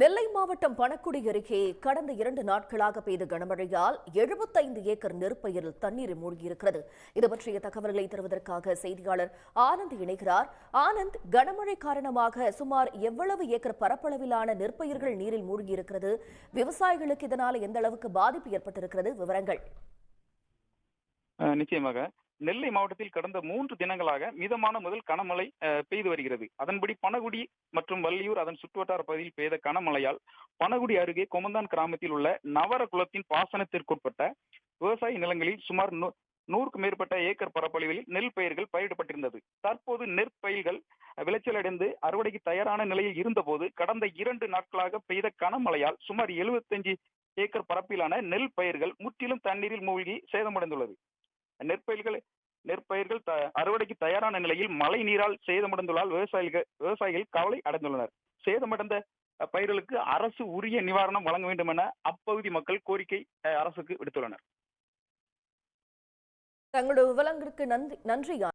நெல்லை மாவட்டம் பணக்குடி அருகே கடந்த 2 நாட்களாக பெய்த கனமழையால் 75 ஏக்கர் நெற்பயிரில் தண்ணீரில் மூழ்கியிருக்கிறது. இது பற்றிய தகவல்களை தருவதற்காக செய்தியாளர் ஆனந்த் இணைகிறார். ஆனந்த், கனமழை காரணமாக சுமார் எவ்வளவு ஏக்கர் பரப்பளவிலான நெற்பயிர்கள் நீரில் மூழ்கியிருக்கிறது? விவசாயிகளுக்கு இதனால் எந்த அளவுக்கு பாதிப்பு ஏற்பட்டிருக்கிறது? விவரங்கள். நிச்சயமாக நெல்லை மாவட்டத்தில் கடந்த 3 தினங்களாக மிதமான முதல் கனமழை பெய்து வருகிறது. அதன்படி பணகுடி மற்றும் வள்ளியூர் அதன் சுற்றுவட்டார பகுதியில் பெய்த கனமழையால் பணகுடி அருகே கொமந்தான் கிராமத்தில் உள்ள நவரகுலத்தின் பாசனத்திற்குட்பட்ட விவசாய நிலங்களில் சுமார் 100க்கும் மேற்பட்ட ஏக்கர் பரப்பளவில் நெல் பயிர்கள் பயிரிடப்பட்டிருந்தது. தற்போது நெற்பயிர்கள் விளைச்சலடைந்து அறுவடைக்கு தயாரான நிலையில் இருந்தபோது கடந்த 2 நாட்களாக பெய்த கனமழையால் சுமார் 75 ஏக்கர் பரப்பிலான நெல் பயிர்கள் முற்றிலும் தண்ணீரில் மூழ்கி சேதமடைந்துள்ளது. நெற்பயிர்கள் அறுவடைக்கு தயாரான நிலையில் மழை நீரால் சேதமடைந்துள்ளதால் விவசாயிகள் கவலை அடைந்துள்ளனர். சேதமடைந்த பயிர்களுக்கு அரசு உரிய நிவாரணம் வழங்க வேண்டும் என அப்பகுதி மக்கள் கோரிக்கை அரசுக்கு விடுத்துள்ளனர். தங்களுடைய விவரங்களுக்கு நன்றி.